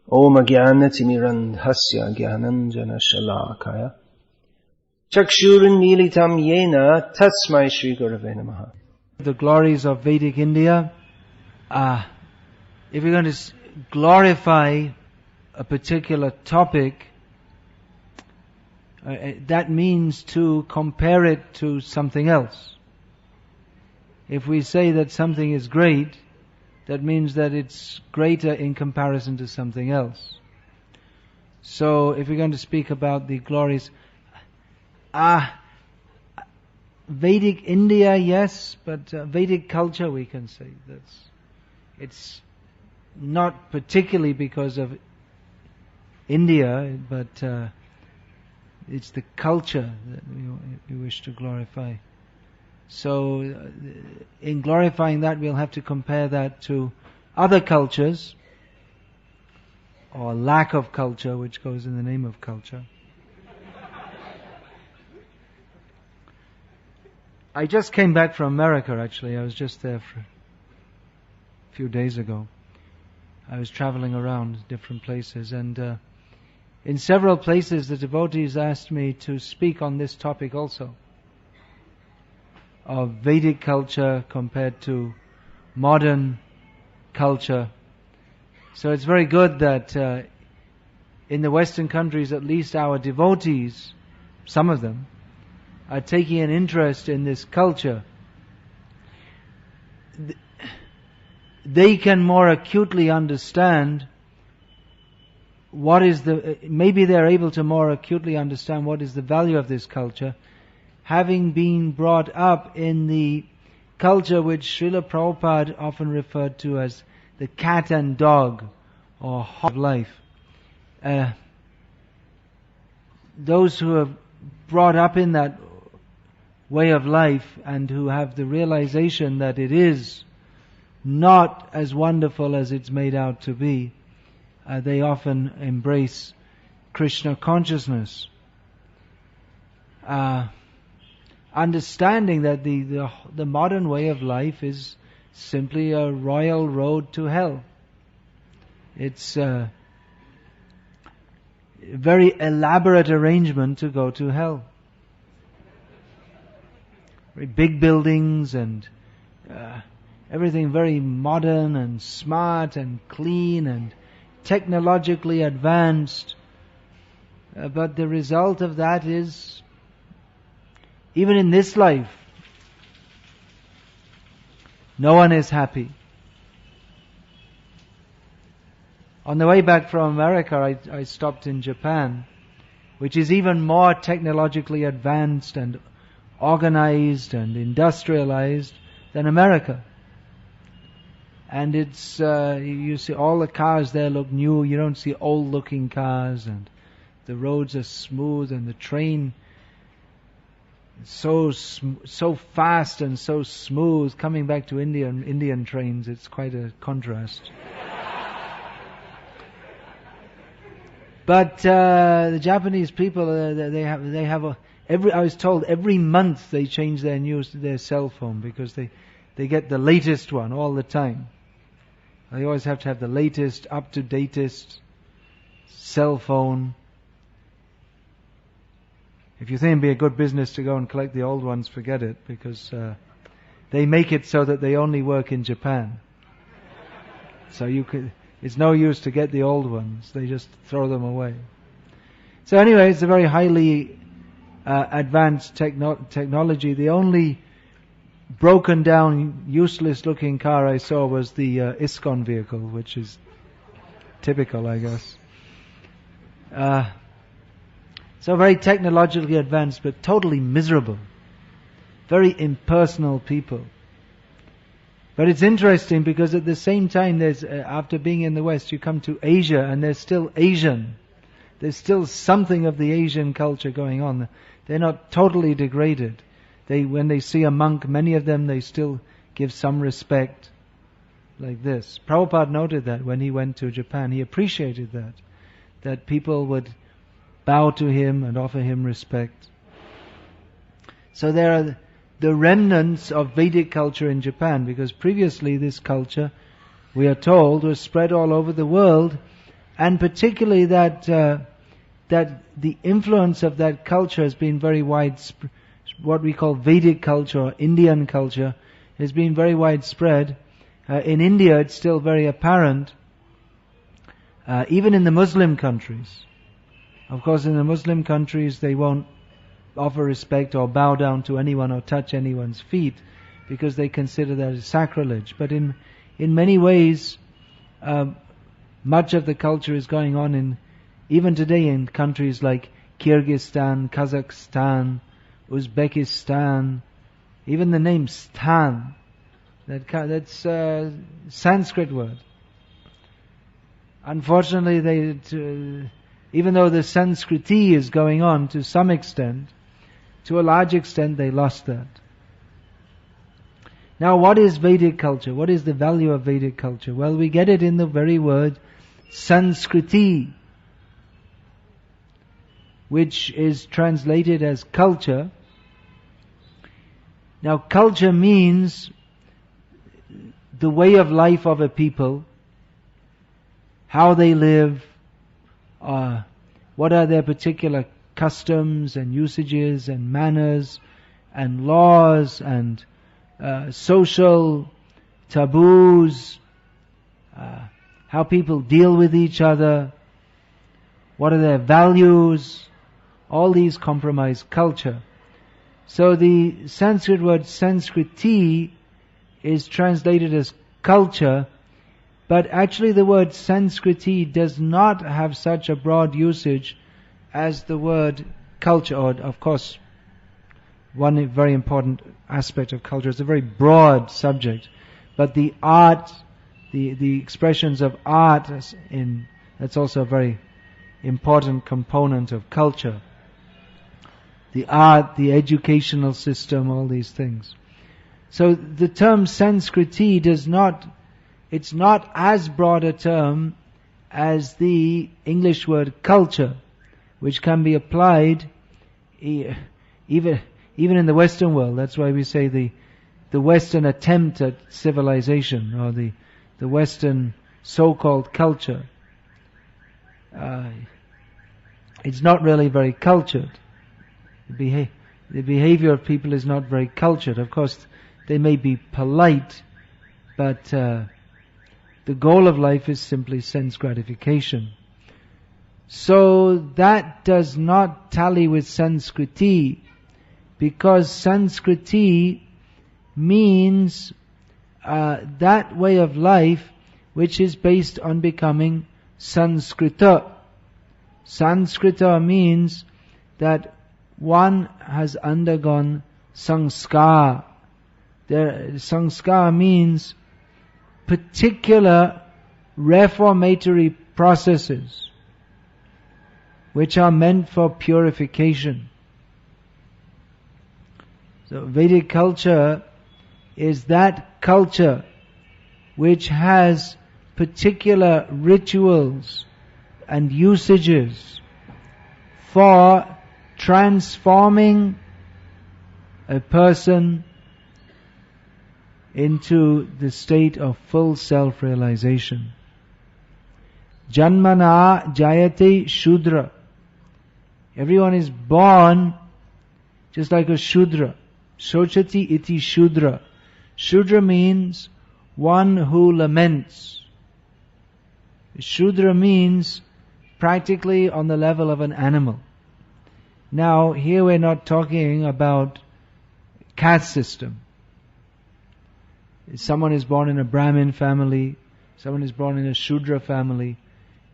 Om Jnanatimirandhasya Jnananjana Shalakaya Chakshurunmilitam Yena Tasmai Shri Gurave Namaha. The glories of Vedic India. If you're going to glorify a particular topic, that means to compare it to something else. If we say that something is great, that means that it's greater in comparison to something else. So, if we're going to speak about the glories, Vedic India, yes, but Vedic culture, we can say it's not particularly because of India, but it's the culture that we wish to glorify. So, in glorifying that, we'll have to compare that to other cultures, or lack of culture, which goes in the name of culture. I just came back from America, actually. I was just there for a few days ago. I was traveling around different places, and in several places the devotees asked me to speak on this topic also, of Vedic culture compared to modern culture. So it's very good that in the Western countries, at least our devotees, some of them, are taking an interest in this culture. They can more acutely understand maybe they're able to more acutely understand what is the value of this culture, having been brought up in the culture which Srila Prabhupada often referred to as the cat and dog, or hog of life. Those who are brought up in that way of life and who have the realization that it is not as wonderful as it's made out to be, they often embrace Krishna consciousness. Understanding that the modern way of life is simply a royal road to hell. It's a very elaborate arrangement to go to hell. Very big buildings and everything very modern and smart and clean and technologically advanced. But the result of that is, even in this life, no one is happy. On the way back from America, I stopped in Japan, which is even more technologically advanced and organized and industrialized than America. And it's, you see all the cars there look new, you don't see old looking cars, and the roads are smooth, and the train so fast and so smooth. Coming back to India and Indian trains, it's quite a contrast. But the Japanese people, they have I was told every month they change their cell phone, because they get the latest one all the time. They always have to have the latest, up-to-datest cell phone. If you think it'd be a good business to go and collect the old ones, forget it, because they make it so that they only work in Japan. So it's no use to get the old ones, they just throw them away. So anyway, it's a very highly advanced technology. The only broken down, useless looking car I saw was the ISKCON vehicle, which is typical, I guess. So very technologically advanced, but totally miserable. Very impersonal people. But it's interesting, because at the same time, after being in the West, you come to Asia, and there's still Asian. There's still something of the Asian culture going on. They're not totally degraded. When they see a monk, many of them, they still give some respect, like this. Prabhupada noted that when he went to Japan. He appreciated that people would bow to him and offer him respect. So there are the remnants of Vedic culture in Japan, because previously this culture, we are told, was spread all over the world, and particularly that the influence of that culture has been very widespread. What we call Vedic culture or Indian culture has been very widespread. In India, it's still very apparent. Even in the Muslim countries. Of course, in the Muslim countries, they won't offer respect or bow down to anyone or touch anyone's feet because they consider that as sacrilege. But in many ways, much of the culture is going on even today in countries like Kyrgyzstan, Kazakhstan, Uzbekistan, even the name Stan, that's a Sanskrit word. Unfortunately, even though the Sanskriti is going on to some extent, to a large extent they lost that. Now, what is Vedic culture? What is the value of Vedic culture? Well, we get it in the very word Sanskriti, which is translated as culture. Now, culture means the way of life of a people, how they live, what are their particular customs and usages and manners and laws and social taboos, how people deal with each other, what are their values. All these comprise culture. So the Sanskrit word Sanskriti is translated as culture, but actually the word Sanskriti does not have such a broad usage as the word culture. Or, of course, one very important aspect of culture is a very broad subject, but the art, the expressions of art, that's also a very important component of culture. The art, the educational system, all these things. So the term Sanskriti it's not as broad a term as the English word culture, which can be applied even in the Western world. That's why we say the Western attempt at civilization, or the Western so-called culture. It's not really very cultured. The behavior of people is not very cultured. Of course, they may be polite, but the goal of life is simply sense gratification. So that does not tally with Sanskriti, because Sanskriti means that way of life which is based on becoming Sanskrita. Sanskrita means that one has undergone sanskar. Sanskar means particular reformatory processes which are meant for purification. So Vedic culture is that culture which has particular rituals and usages for transforming a person into the state of full self-realization. Janmana jayate shudra. Everyone is born just like a shudra. Sochati iti shudra. Shudra means one who laments. Shudra means practically on the level of an animal. Now, here we're not talking about caste system. Someone is born in a Brahmin family, someone is born in a Shudra family.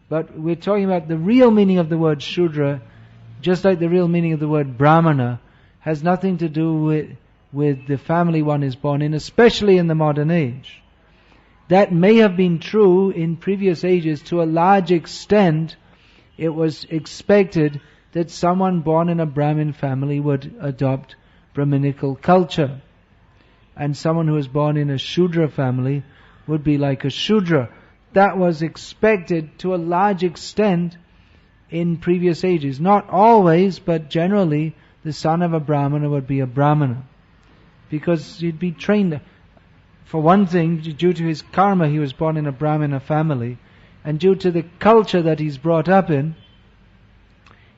But we're talking about the real meaning of the word Shudra, just like the real meaning of the word Brahmana, has nothing to do with the family one is born in, especially in the modern age. That may have been true in previous ages. To a large extent, it was expected that someone born in a Brahmin family would adopt Brahminical culture. And someone who was born in a Shudra family would be like a Shudra. That was expected to a large extent in previous ages. Not always, but generally, the son of a Brahmana would be a Brahmana. Because he'd be trained. For one thing, due to his karma, he was born in a Brahmana family. and due to the culture that he's brought up in,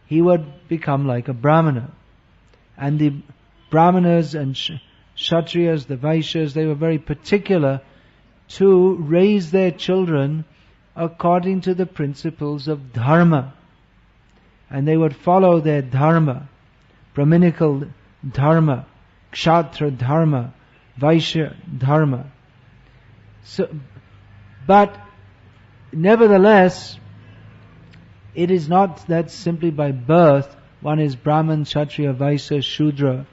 he would become like a Brahmana. And the Brahmanas and Kshatriyas, the Vaishyas, they were very particular to raise their children according to the principles of dharma. And they would follow their dharma, Brahminical dharma, Kshatriya dharma, Vaishya dharma. So, but nevertheless, it is not that simply by birth one is Brahman, Kshatriya, Vaishya, Shudra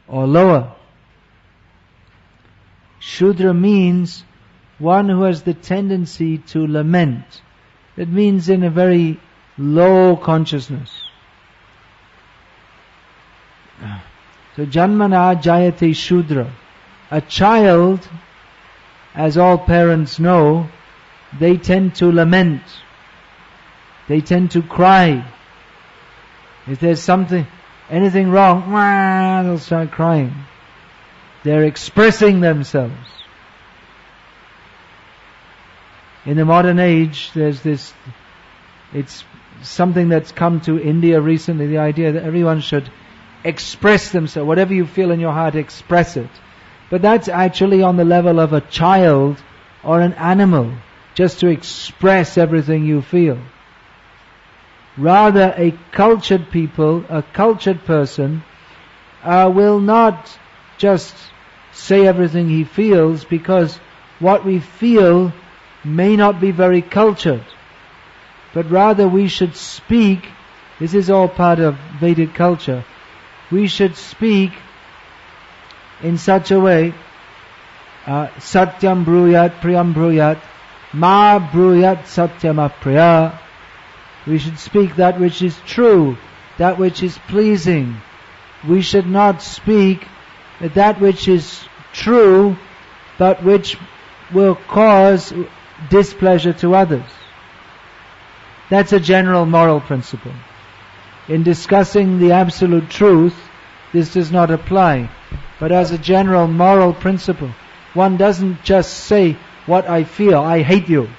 or lower. Shudra means one who has the tendency to lament. It means in a very low consciousness. So Janmana Jayate Shudra. A child, as all parents know, they tend to lament. They tend to cry. If there's anything wrong, they'll start crying. They're expressing themselves. In the modern age, there's this, it's something that's come to India recently, the idea that everyone should express themselves. Whatever you feel in your heart, express it. But that's actually on the level of a child or an animal, just to express everything you feel. Rather, a cultured person, will not just say everything he feels, because what we feel may not be very cultured. But rather we should speak, this is all part of Vedic culture, we should speak in such a way, Satyam bruyat, priyam bruyat, ma bruyat satyam apriya. We should speak that which is true, that which is pleasing. We should not speak that which is true, but which will cause displeasure to others. That's a general moral principle. In discussing the absolute truth, this does not apply. But as a general moral principle, one doesn't just say what I feel, I hate you.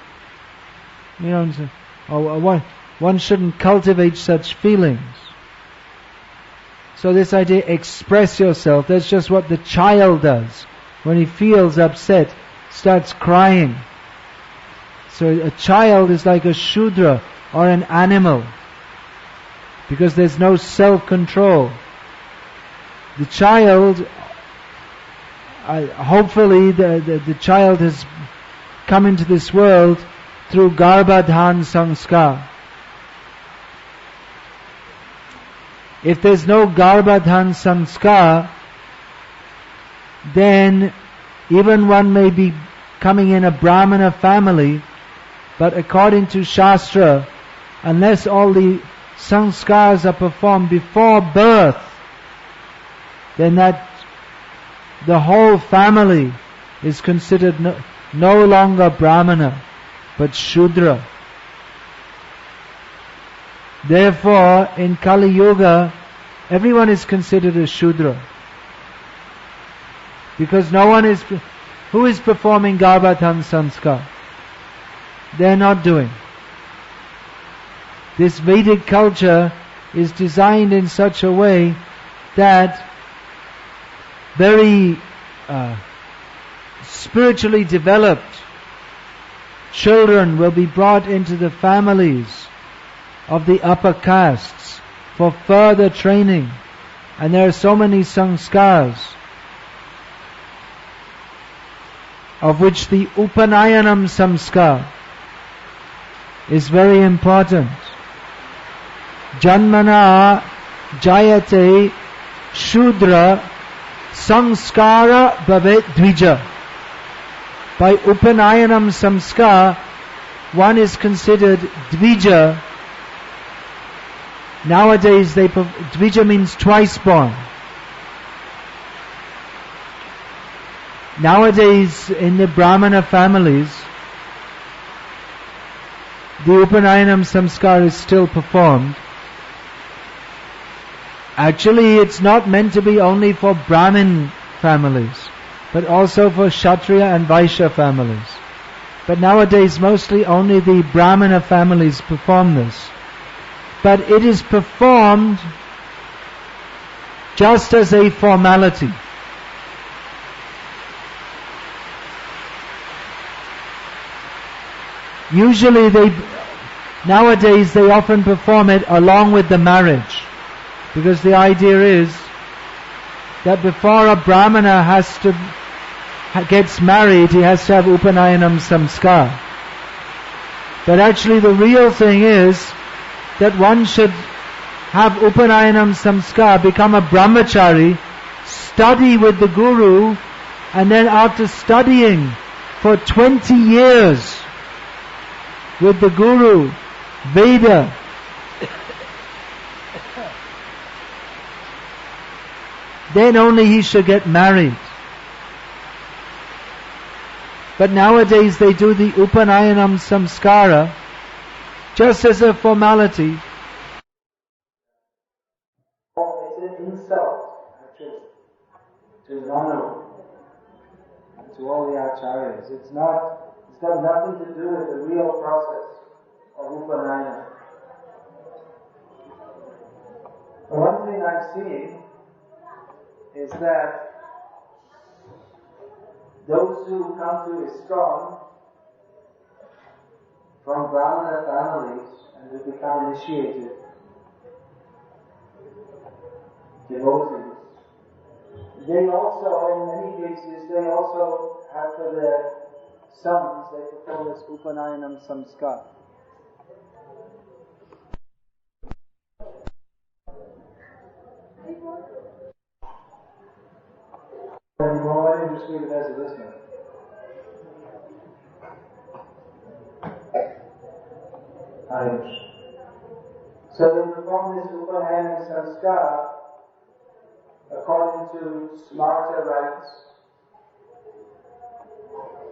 You know what I'm saying? Or one shouldn't cultivate such feelings. So this idea, express yourself, that's just what the child does. When he feels upset, starts crying. So a child is like a Shudra or an animal, because there's no self-control. The child, hopefully the child has come into this world through Garbhadhan Sanskar. If there's no Garbhadhan Sanskar, then even one may be coming in a Brahmana family, but according to Shastra, unless all the sanskars are performed before birth, then that the whole family is considered no longer Brahmana, but Shudra. Therefore, in Kali Yuga, everyone is considered a Shudra. Because who is performing Garbhadhan Sanskar? They're not doing. This Vedic culture is designed in such a way that very spiritually developed children will be brought into the families of the upper castes for further training. And there are so many sanskars, of which the Upanayanam Samskar is very important. Janmana Jayate Shudra Samskara Bhavet Dvija. By Upanayanam Samskar, one is considered Dvija. Nowadays, Dvija means twice born. Nowadays, in the Brahmana families, the Upanayanam Samskar is still performed. Actually, it's not meant to be only for Brahmin families, but also for Kshatriya and Vaishya families. But nowadays mostly only the Brahmana families perform this. But it is performed just as a formality. Usually nowadays they often perform it along with the marriage. Because the idea is that before a Brahmana gets married, he has to have Upanayanam Samskar. But actually the real thing is that one should have Upanayanam Samskar, become a brahmachari, study with the Guru, and then after studying for 20 years with the Guru, Veda, then only he should get married. But nowadays they do the Upanayanam Samskara just as a formality. It's an insult, actually, to Manu and to all the acharyas. It's got nothing to do with the real process of Upanayana. The one thing I've seen is that those who come to ISKCON from Brahmana families and who become initiated devotees, they also, in many cases, they also have for their sons, they perform this Upanayanam Samskar. Why don't you just read it as a listener? So they perform this Upanayanam Samskar according to Smarta rites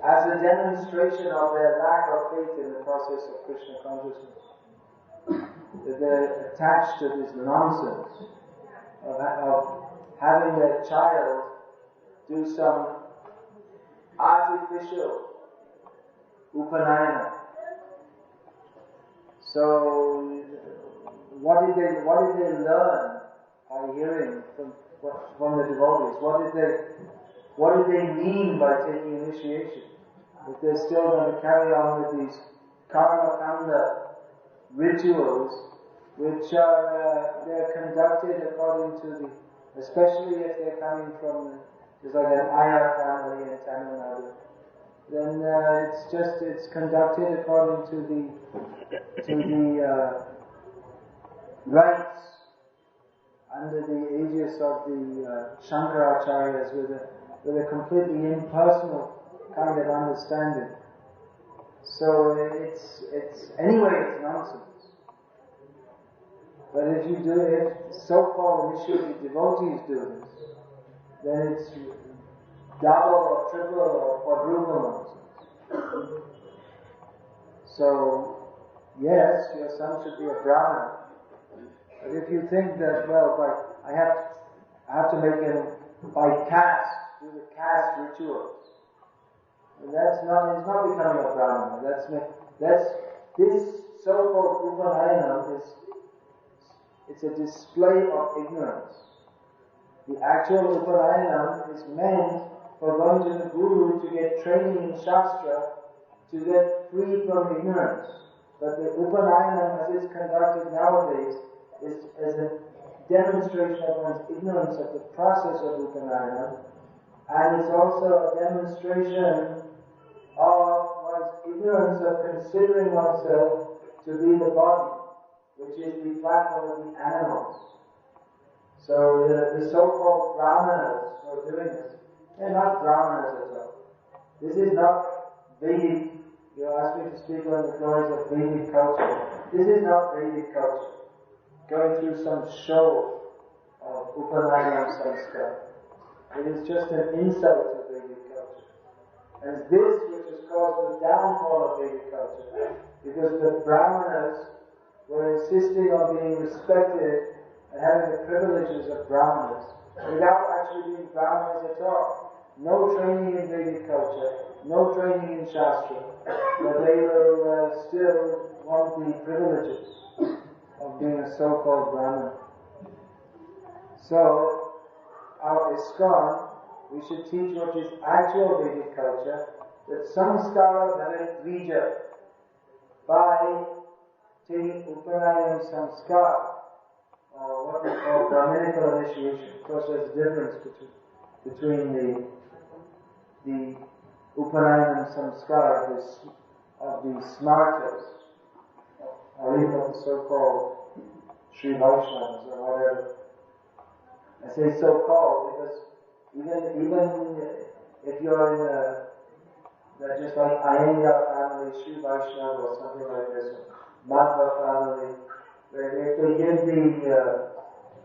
as a demonstration of their lack of faith in the process of Krishna consciousness. That they're attached to this nonsense of having their child do some artificial Upanayana. So, what did they learn by hearing from the devotees? What did they mean by taking initiation? If they're still going to carry on with these karma kanda rituals, which are they're conducted according to especially if they're coming from there's like an Iyer family in Tamil Nadu, then it's conducted according to the rites under the aegis of the Shankaracharyas with a completely impersonal kind of understanding. So it's nonsense. But if so-called initiated devotees do this, then it's double or triple or quadruple nonsense. So, yes, your son should be a Brahmana. But if you think that, I have to make him by caste, do the caste rituals, and he's not becoming a Brahmana. This so-called Upanayanam it's a display of ignorance. The actual Upanayanam is meant for going to the Guru to get training in Shastra, to get free from ignorance. But the Upanayanam as it's conducted nowadays is as a demonstration of one's ignorance of the process of Upanayanam, and it's also a demonstration of one's ignorance of considering oneself to be the body, which is the platform of the animals. So the so-called Brahmanas who are doing this, they're not Brahmanas at all. This is not Vedic. You asked me to speak on the glories of Vedic culture. This is not Vedic culture. Going through some show of Upanayanam Samskar. It is just an insult to Vedic culture. And this which has caused the downfall of Vedic culture, because the Brahmanas were insisting on being respected and having the privileges of Brahmanas without actually being Brahmanas at all. no training in Vedic culture, no training in Shastra, but they will still want the privileges of being a so-called Brahmin. So, our ISKCON, we should teach what is actual Vedic culture, that samskara bhavet vija, by taking upanayam samskara, or what we call Brahminical initiation. Of course, there's a difference between the upanayam samskara of the smartas, or even of the so-called Sri Vaishnavas or whatever. I say so-called because even if you're in just like Iyengar family, Sri Vaishnava or something like this, Madhva family, where if they give the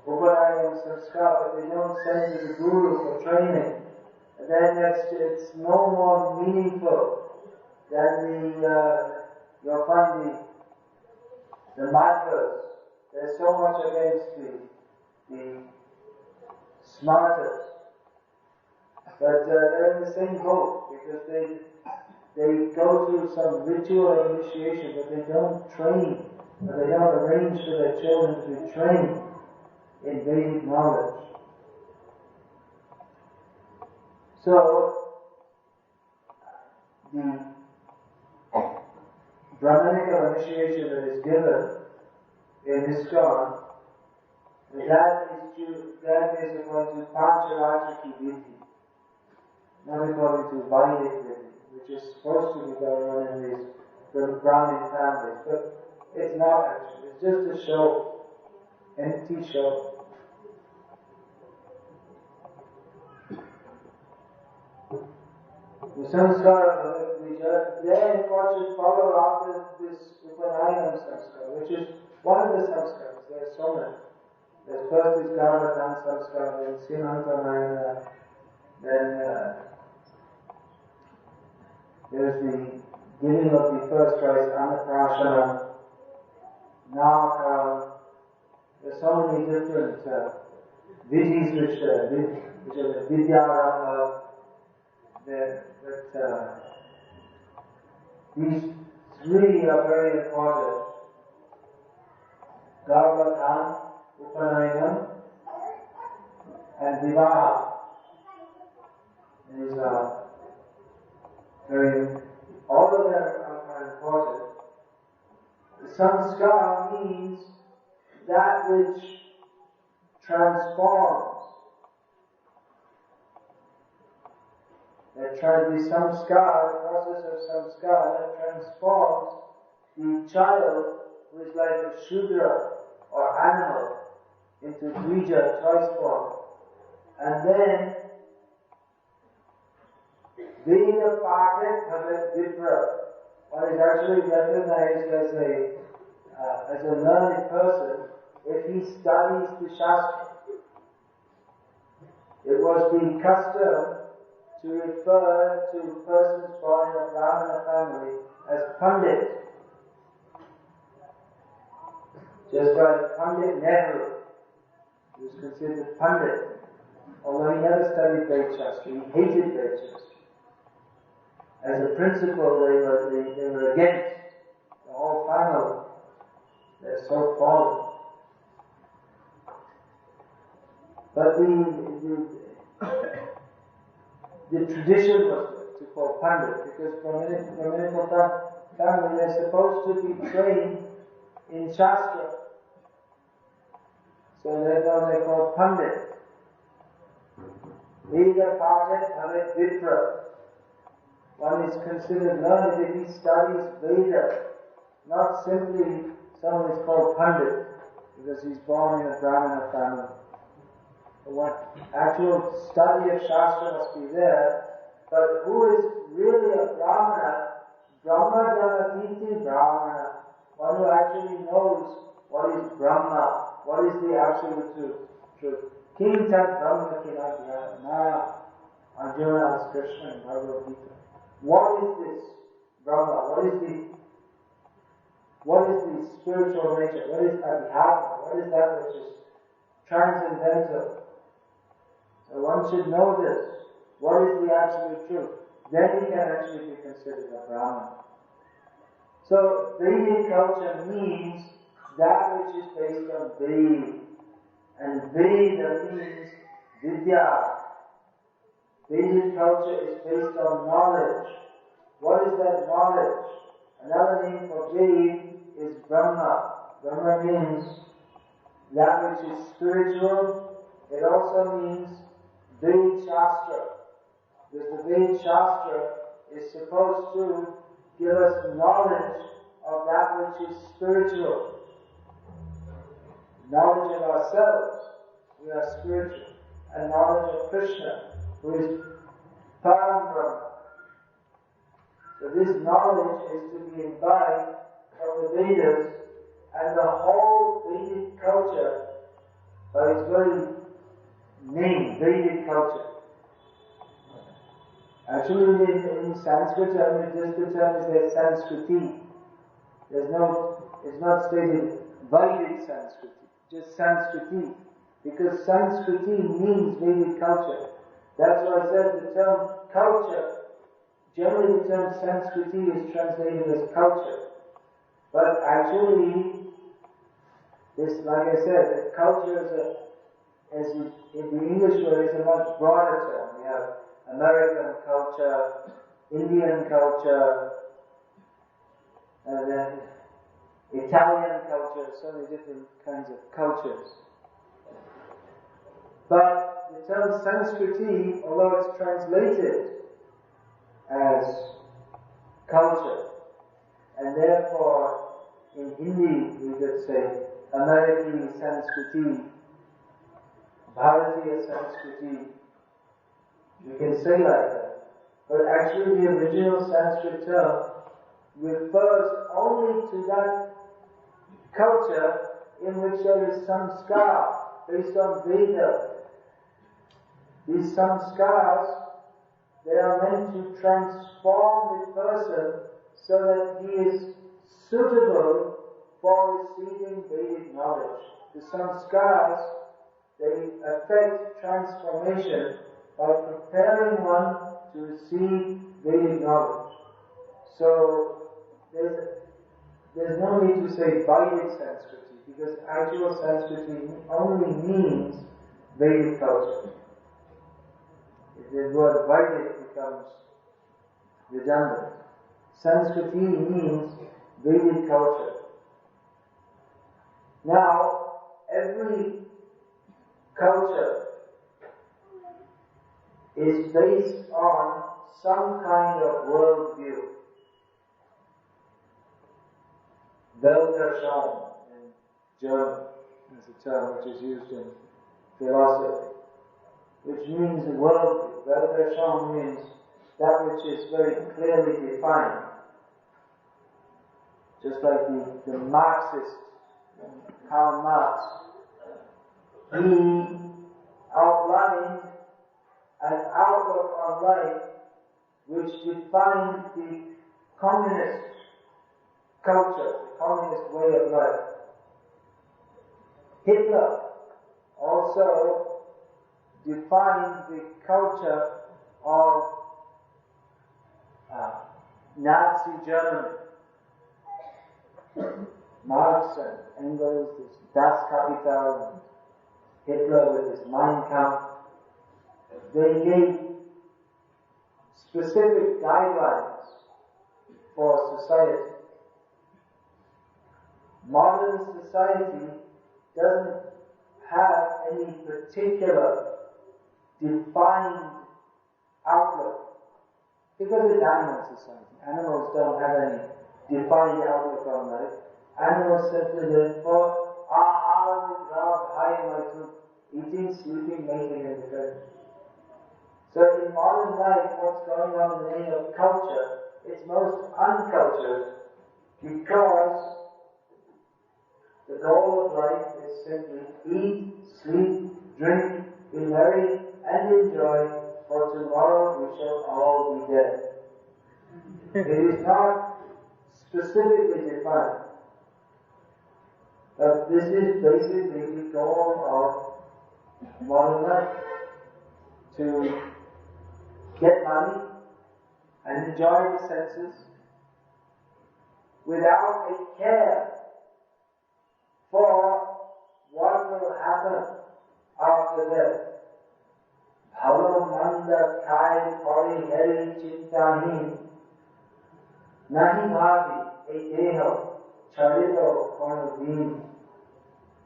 Upanayam Samskar, but they don't send to the Guru for training, then it's no more meaningful than you'll find the Madhvas. There's so much against the smarters. But they're in the same boat because they go through some ritual of initiation, but they don't train, or they don't arrange for their children to be trained in Vedic knowledge. So, the Brahminical initiation that is given in ISKCON, that is according to Pancharatriki Vidhi, not according to Vedic Vidhi, which is supposed to be going on in these Brahmin families, but it's not actually. It's just a show, empty show. The samskara, then what should follow after this Upanayam samskara, which is one of the samskaras. There are so many. There's first is Garbhadhan samskara, then Simantanayana, then there's the giving of the first rice, Annaprashana, Namakaram. There's so many different vidhis which are the Vidyarambha. These three are very important. Garbhadhan, Upanayana, and Vivaha. These are all of them are important. The samskara means that which transforms. The samskara, the process of samskara, that transforms the child who is like a Shudra or animal into Dvija, choice form. And then being a Pathak Bhagat Vipra, one is actually recognized as a learned person if he studies the Shastra. It was the custom to refer to persons born in a Brahmana family as Pandit. Just like Pandit Nehru, he was considered Pandit, although he never studied Vedic Shastra, he hated Vedic Shastra. As a principle, they were against the whole family. They're so fallen. But the tradition was to call Pandit, because Brahminical family, they're supposed to be trained in Shastra. So therefore they call Pandit. Veda Pathak Bhavet Vipra. One is considered learned if he studies Veda, not simply someone is called Pandit because he's born in a Brahmana family. What actual study of Shastra must be there, but who is really a Brahmana, Brahma Janatiti Brahmana, one who actually knows what is Brahma, what is the absolute truth. King Tat Brahma Kinadhyana, Na Arjuna asked Krishna in Bhagavad Gita. What is this Brahma? What is the spiritual nature? What is Adhyatma? What is that which is transcendental? So one should know this. what is the absolute truth, then he can actually be considered a Brahmin. So Vedic culture means that which is based on Ved. And Veda means Vidya. Vedic culture is based on knowledge. What is that knowledge? Another name for Ved is Brahma. Brahma means that which is spiritual. It also means Ved Shastra. Because the Ved Shastra is supposed to give us knowledge of that which is spiritual. Knowledge of ourselves, we are spiritual. And knowledge of Krishna, who is Param Brahma. So this knowledge is to be imbibed from the Vedas, and the whole Vedic culture, by its very name, Vedic culture. Actually, in Sanskrit, just the term is there Sanskriti. It's not stated Vedic Sanskriti, just Sanskriti. Because Sanskriti means Vedic culture. That's why I said the term culture, generally the term Sanskriti is translated as culture. But actually, this, like I said, the culture is in the English word, is a much broader term. We have American culture, Indian culture, and then Italian culture, so many different kinds of cultures. But the term Sanskriti, although it's translated as culture, and therefore in Hindi we could say American Sanskriti, Bharatiya Sanskriti, we can say like that. But actually the original Sanskrit term refers only to that culture in which there is samskar based on Veda. These samskars, they are meant to transform the person so that he is suitable for receiving Vedic knowledge. The samskars, they affect transformation by preparing one to receive Vedic knowledge. So there's no need to say Vedic Sanskriti, because actual Sanskriti only means Vedic culture. The word Vedic becomes redundant. Sanskriti means Vedic culture. Now, every culture is based on some kind of worldview. Weltanschauung in German is a term which is used in philosophy, which means a worldview. Weltanschauung means that which is very clearly defined. Just like the Marxist, Karl Marx, he outlined an outlook on life which defined the communist culture, the communist way of life. Hitler also defined the culture of Nazi Germany. Marx and Engels, this Das Kapital, and Hitler with his Mein Kampf, they gave specific guidelines for society. Modern society doesn't have any particular defined outlook, because it's animal society. Animals don't have any defined outlook on life. Animals simply live for eating, sleeping, mating, and defending. So in modern life, what's going on in the name of culture, it's most uncultured, because the goal of life is simply eat, sleep, drink, be merry, and enjoy, for tomorrow we shall all be dead. It is not specifically defined. But this is basically the goal of modern life, to get money and enjoy the senses without a care for what will happen after death. Bhava manda kai pari heri chintahin nahi bhavi e deho charito konudin.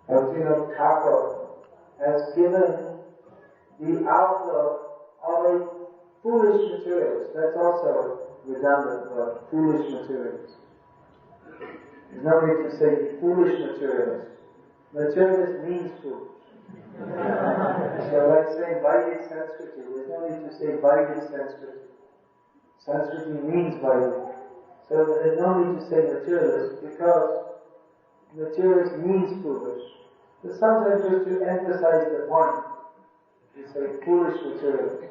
Bhakti Thakur has given the outlook of a foolish materialist. That's also redundant, but foolish materialist. There's no need to say foolish materialist. Materialist means foolish. So like saying Vedic Sanskriti, there's no need to say Vedic Sanskriti. Sanskriti means Vedic. So there's no need to say materialist because materialist means foolish. But sometimes just to emphasize the point, you say foolish materialist.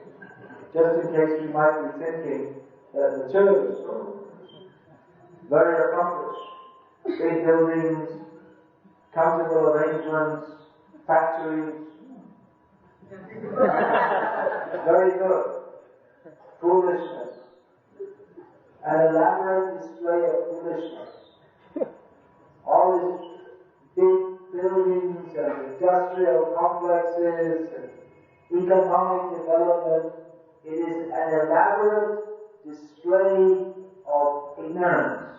Just in case you might be thinking that materialists are very accomplished. Big buildings, comfortable arrangements, factories. Very good. Foolishness. An elaborate display of foolishness. All these big buildings and industrial complexes and economic development, it is an elaborate display of ignorance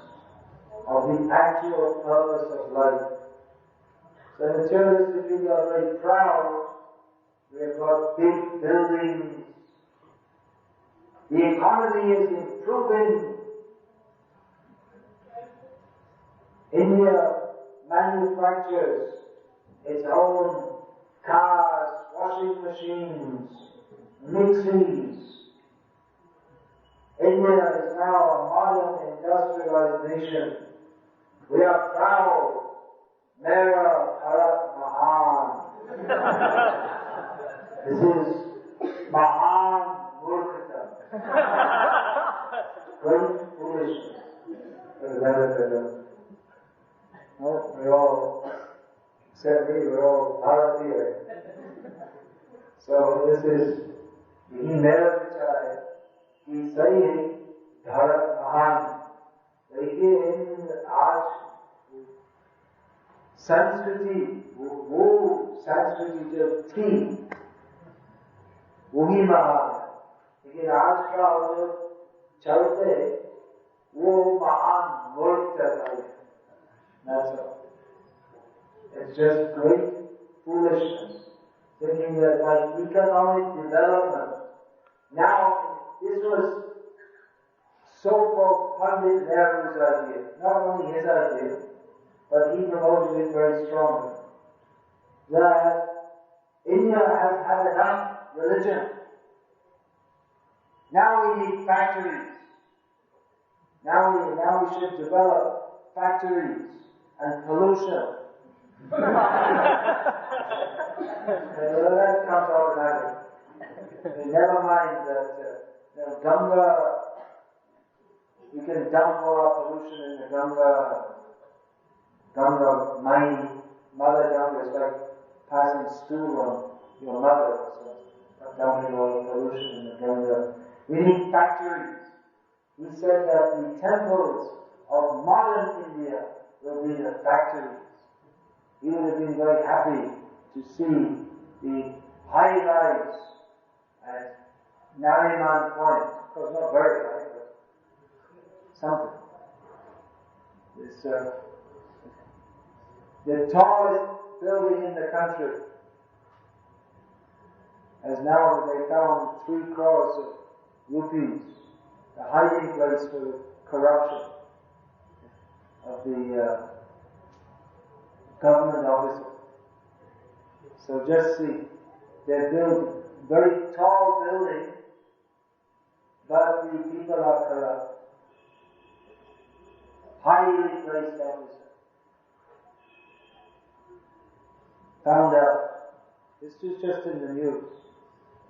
of the actual purpose of life. So materialistic people are very proud. We have got big buildings. The economy is improving. India manufactures its own cars, washing machines, mixies. India is now a modern industrialized nation. We are proud. Mera Bharat Mahan. This is Mahan Murkhata. Great foolishness. No, we're all, except me, we're all Bharatiya. So this is Mera Vichaya. He's saying Bharat Mahan. लेकिन आज संस्कृति वो संस्कृति जो थी वही महान है, लेकिन आज का जो चलते वो महान मूर्ख चलता है. That's all. It's just great foolishness, thinking that by economic development, now this was so-called Pandit Nehru's idea, not only his idea, but he promoted it very strongly, that India has had enough religion. Now we need factories. Now we should develop factories and pollution. That comes automatically. Never mind that Ganga. You can dump all our pollution in the Ganga mine. Mother Ganga is like passing stool on your mother. So dumping all the pollution in the Ganga. We need factories. He said that the temples of modern India will be the factories. He would have been very happy to see the high-rise at Nariman Point. Of course, not very high, but something. It's the tallest building in the country. As now they found 3 crores of rupees, a hiding place for the corruption of the government officers. So just see, they build very tall building, but the people are corrupt. Highly placed officer. Found out. This is just in the news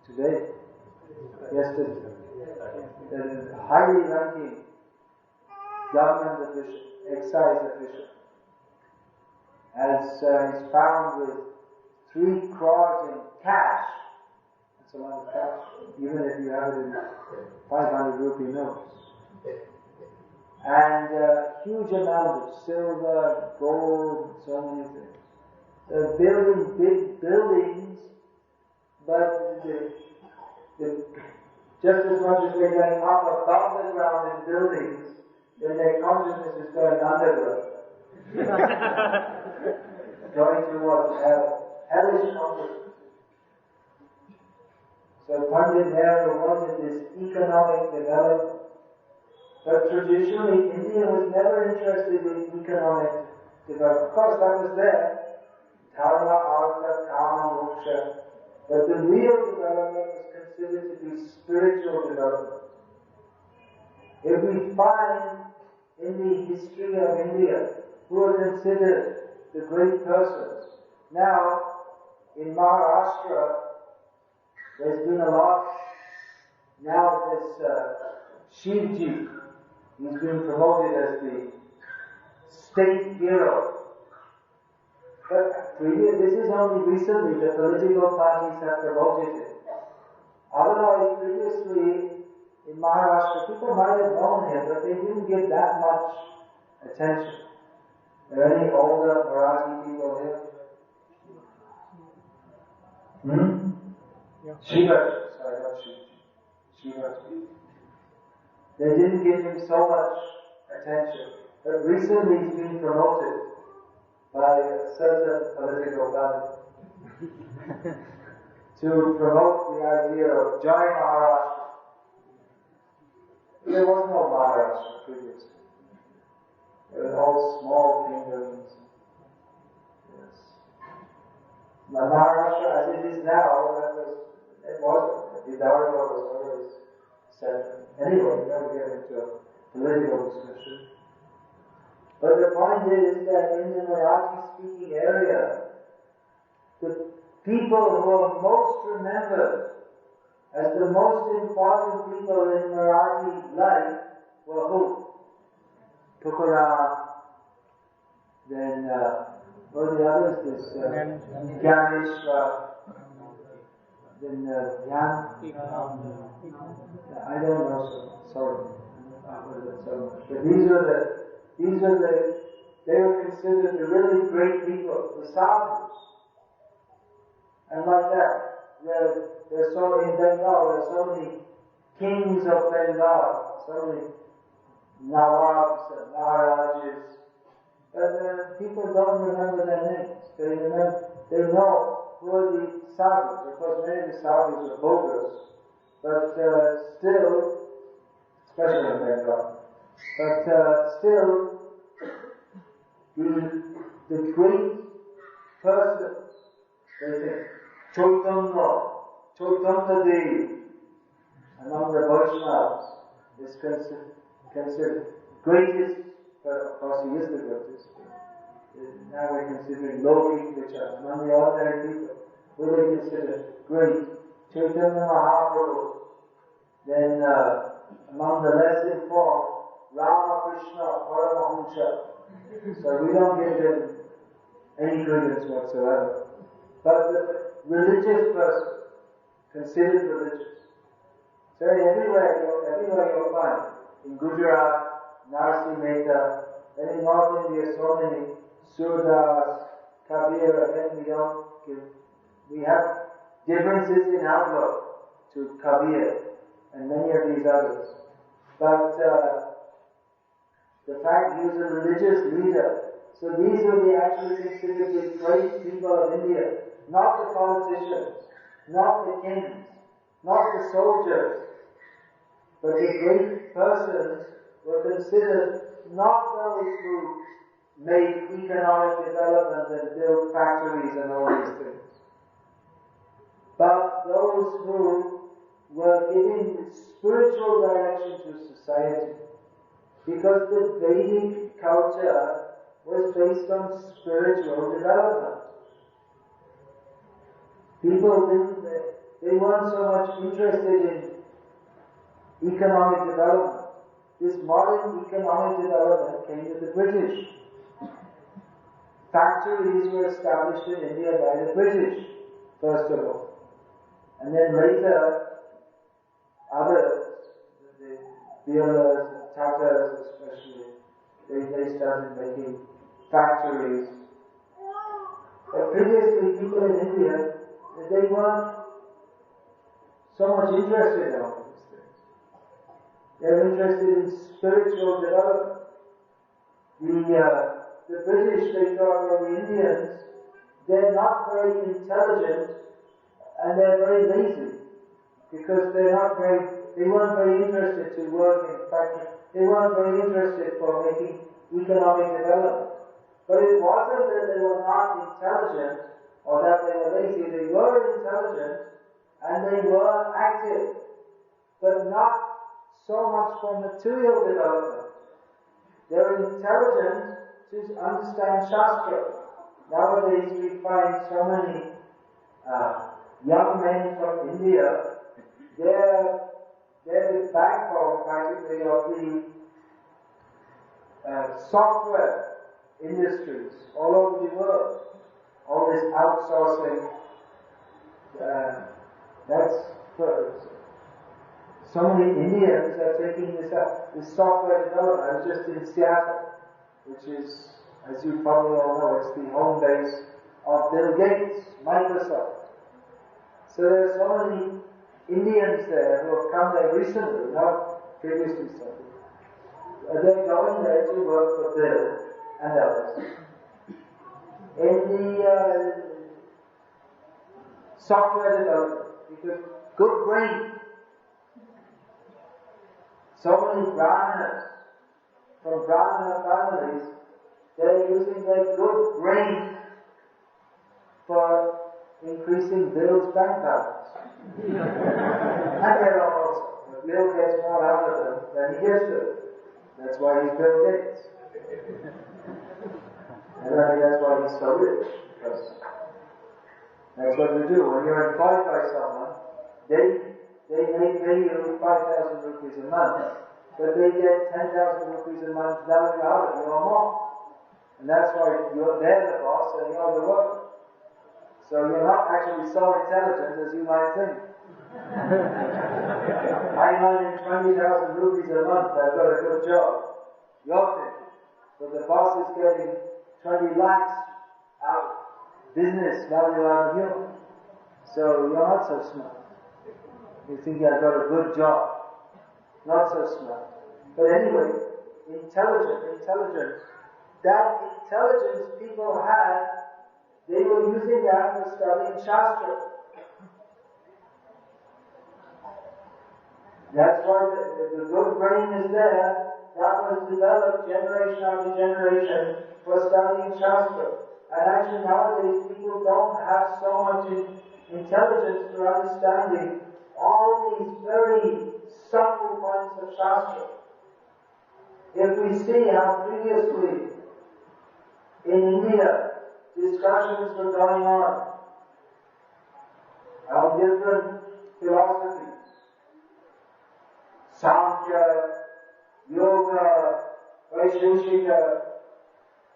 today. Yesterday. The highly ranking government official, excise official, is found with 3 crores in cash. It's a lot of cash, even if you have it in 500 rupee notes. And huge amount of silver, gold, and so many things. They're building big buildings, but just as much as they're going up above the ground in buildings, then their consciousness is going underground. Going towards hell. Hellish consciousness. So Pandit Nehru wanted this economic development. But traditionally, India was never interested in economic development. Of course, that was there. Dharma, Artha, Kama, Moksha. But the real development was considered to be spiritual development. If we find in the history of India who are considered the great persons, now in Maharashtra there's been a lot. Now this Shivji, he's been promoted as the state hero. But this is only recently the political parties have promoted it. Otherwise, previously in Maharashtra, people might have known him, but they didn't give that much attention. Are there any older Marathi people here? Yeah. Shivaji, sorry, not Shivji. Shivaji. They didn't give him so much attention. But recently he's been promoted by a certain political party to promote the idea of Jai Maharashtra. There was no Maharashtra previously. They were all small kingdoms. Yes. Maharashtra as it is now, it wasn't. Vidarbha was always separate. Anyway, we don't get into a political discussion. But the point is that in the Marathi-speaking area, the people who are most remembered as the most important people in Marathi life were who? Tukaram, then what are the others? This Gyaneshwar, then I don't know, sorry, I've heard that so much. But they were considered the really great people, the sadhus. And like that, there's so in Bengal, there's so many kings of Bengal, so many Nawabs and Maharajas. But people don't remember their names. They know who are the sadhus. Of course, many of the sadhus are bogus, but still, especially in Bengal. But still, the great person, they think, Chaitanya Dev, among the Vaishnavas, is considered greatest, but of course he is the greatest. Now we're considering Loki, which are among the ordinary people, who they consider great. Chaitanya Mahaprabhu, then among the less informed, Ramakrishna Paramahamsa. So we don't give them any credence whatsoever. But the religious person, considered religious. So everywhere you'll find, in Gujarat, Narsi Mehta, and in North India, so many Surdas, Kabir, and we have differences in outlook to Kabir and many of these others. But the fact he was a religious leader, so these were the actually considered the great people of India, not the politicians, not the kings, not the soldiers, but the great persons were considered not those who made economic development and built factories and all these things, but those who were giving spiritual direction to society. Because the Vedic culture was based on spiritual development. People they weren't so much interested in economic development. This modern economic development came to the British. Factories were established in India by the British, first of all. And then later, others, the Biras, Tatars especially, they started making factories. But previously, people in India, they weren't so much interested in all these things. They were interested in spiritual development. The British, they thought, well, the Indians, they're not very intelligent and they're very lazy because they weren't very interested to work in factories. They weren't very interested for making economic development. But it wasn't that they were not intelligent or that they were lazy. They were intelligent and they were active, but not so much for material development. They were intelligent to understand Shastra. Nowadays we find so many young men from India, they're the backbone practically of the software industries all over the world. All this outsourcing, that's first. So many Indians are taking this up, this software development. I was just in Seattle, which is, as you probably all know, it's the home base of Bill Gates, Microsoft. So there are so many Indians there who have come there recently, not previously studied. They're going there to work for Bill and others in the software development, because good brain. So many Brahmanas from Brahmana families, they're using their good brain for increasing Bill's bank balance. And their own also. But Bill gets more out of them than he gives them. That's why he's Bill Gates. And I think that's why he's so rich. Because that's what you do. When you're employed by someone, they may pay you 5,000 rupees a month, but they get 10,000 rupees a month value out of you or more. And that's why they're the boss and you're the worker. So you're not actually so intelligent as you might think. I'm earning 20,000 rupees a month, I've got a good job. You're thinking. But the boss is getting 20 lakhs out, business value out of you. So you're not so smart. You think I've got a good job. Not so smart. But anyway, intelligence. That intelligence people had, they were using that for studying Shastra. That's why the good brain is there. That was developed generation after generation for studying Shastra. And actually nowadays people don't have so much intelligence for understanding all these very subtle points of Shastra. If we see how previously in India discussions were going on different philosophies, Sankhya, Yoga, Vaisheshika,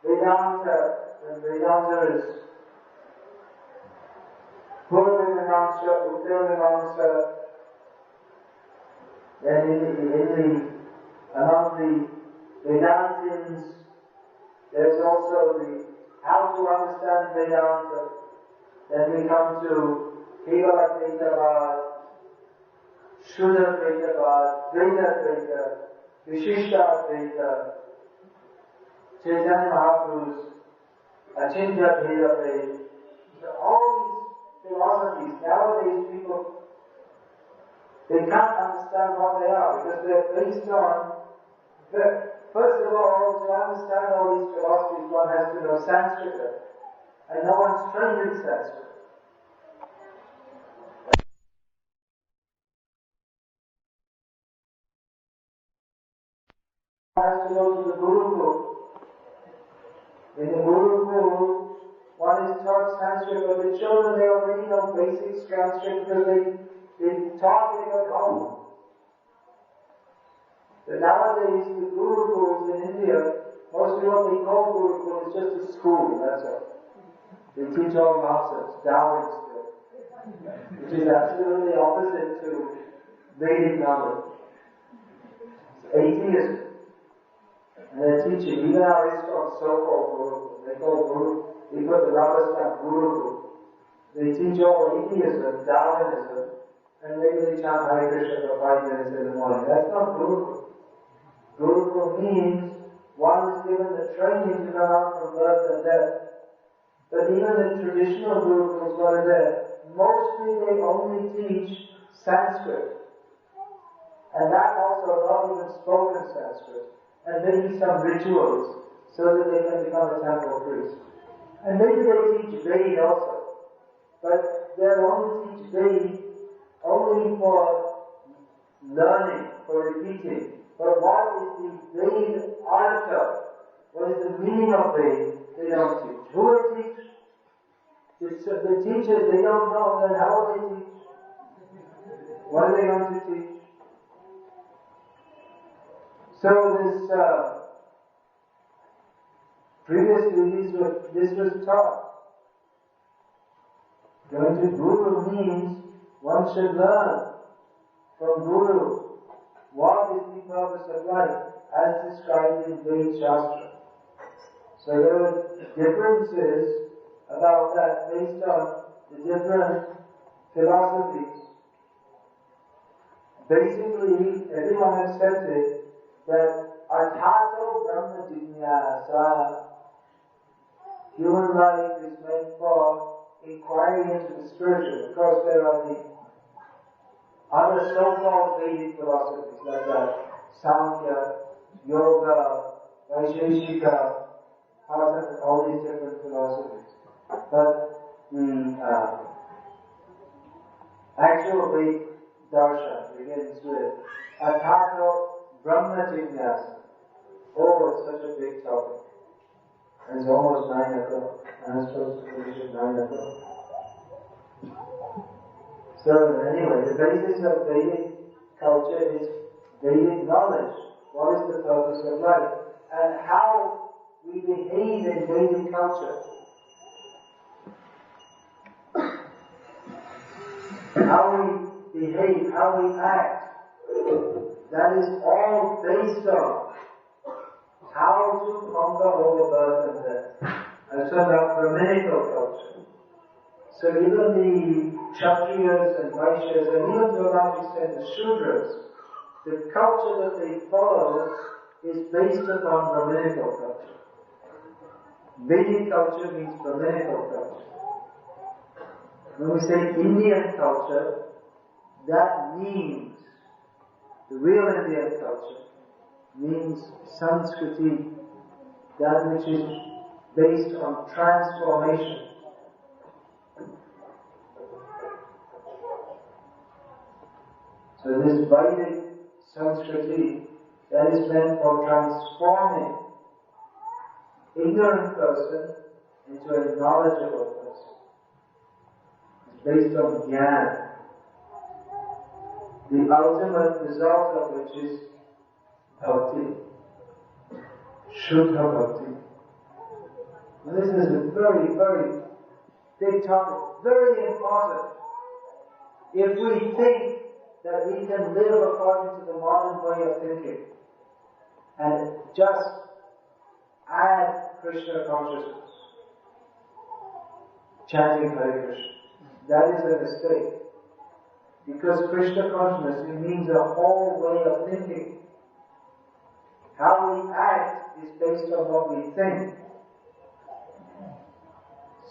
Vedanta, and Vedanta is Purvamamsa, Uttamamsa. Then among the Vedantins, there's also the how to understand Vedanta. Then we come to Kevala Vedavad, Shuddha Vedavad, Veda Veda, Vishishta Veda, Chaitanya Mahaprabhu's Achintya Veda Veda. So all these philosophies, nowadays people, they can't understand what they are because they're based on, first of all, to understand all these philosophies one has to know Sanskrit, and no one's trained in Sanskrit. One has to go to the Gurukul. In the Gurukul, one is taught Sanskrit, but the children, they already know basic Sanskrit because they taught it at home. But nowadays, the Gurukuls in India, mostly what they call Gurukul is just a school, that's all. They teach all nonsense, Taoism still. which is absolutely opposite to Vedic knowledge. It's atheism. And they're teaching, even Aristotle, so-called Guru, they call Guru, they put the rubber stamp Guru. They teach all atheism, Darwinism, and maybe they chant Hare Krishna for 5 minutes in the morning. That's not Guru. Guru means one is given the training to come out from birth and death. But even the traditional Gurukuls, what are there? Mostly they only teach Sanskrit. And that also not even spoken Sanskrit. And maybe some rituals so that they can become a temple priest. And maybe they teach Vedic also. But they'll only teach Vedic only for learning, for repeating. But what is the Vedic artha? What is the meaning of Vedic? They don't teach. Who will teach? The teachers, they don't know, then how will they teach? What are they going to teach? So previously this was taught. Going to Guru means one should learn from Guru what is the purpose of life as described in Vedic Shastra. So there are differences about that based on the different philosophies. Basically, everyone accepted that Arthato Brahma Jignasa, human life is meant for inquiring into the spiritual. Of course, there are the other so-called Vedic philosophies like that, Samkhya, Yoga, Vaisheshika, all these different philosophies. But the actual Vedic darshan begins with Athato Brahma Jignasa. Oh, it's such a big topic. And it's almost 9 o'clock. I'm supposed to finish at 9 o'clock. So anyway, the basis of Vedic culture is Vedic knowledge. What is the purpose of life? And how we behave in Vedic culture. How we behave, how we act. That is all based on how to conquer over birth and death. I'm talking about Brahminical culture. So even the Kshatriyas and Vaishyas, and even to a large extent the Shudras, the culture that they follow is based upon Brahminical culture. Vedic culture means Brahminical culture. When we say Indian culture, that means, the real Indian culture means Sanskriti, that which is based on transformation. So this Vedic Sanskriti, that is meant for transforming ignorant person into a knowledgeable person. It's based on jnana. The ultimate result of which is bhakti. Shuddha bhakti. And this is a very, very big topic, very important. If we think that we can live according to the modern way of thinking and just add Krishna consciousness, chanting Hare Krishna, that is a mistake. Because Krishna consciousness, it means a whole way of thinking. How we act is based on what we think.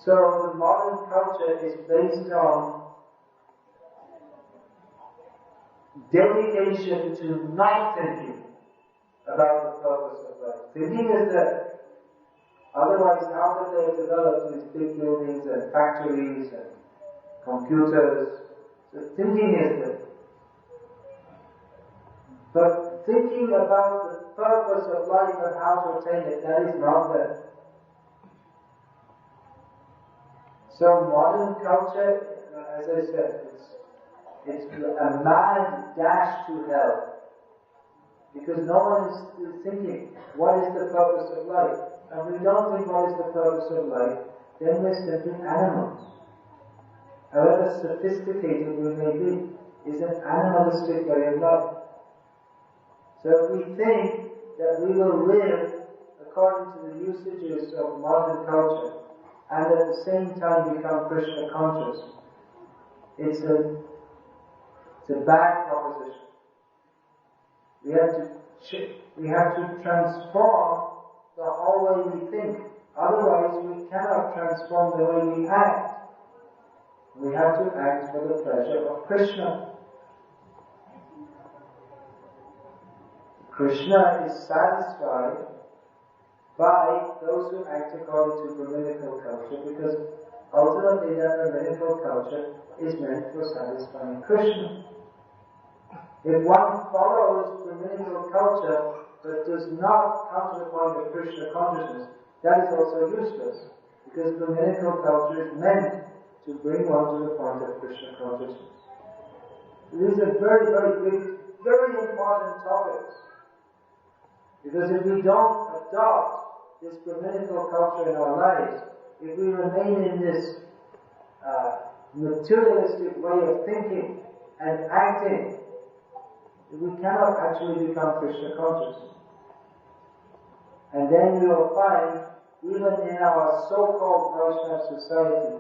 So the modern culture is based on dedication to not thinking about the purpose of life. Thinking is dead. Otherwise, how did they develop these big buildings and factories and computers? So thinking is dead. But thinking about the purpose of life and how to attain it, that is not there. So modern culture, as I said, it's a mad dash to hell. Because no one is thinking, what is the purpose of life? And we don't think what is the purpose of life, then we're simply animals. however sophisticated we may be, is an animalistic way of life. So if we think that we will live according to the usages of modern culture and at the same time become Krishna conscious, it's a bad proposition. We have to transform the whole way we think. Otherwise, we cannot transform the way we act. We have to act for the pleasure of Krishna. Krishna is satisfied by those who act according to Brahminical culture, because ultimately that Brahminical culture is meant for satisfying Krishna. If one follows Brahminical culture but does not come to the point of Krishna consciousness, that is also useless, because Brahminical culture is meant to bring one to the point of Krishna consciousness. These are very, very big, very important topics. Because if we don't adopt this Brahminical culture in our lives, if we remain in this materialistic way of thinking and acting, we cannot actually become Krishna conscious. And then we will find, even in our so-called Vaishnava society,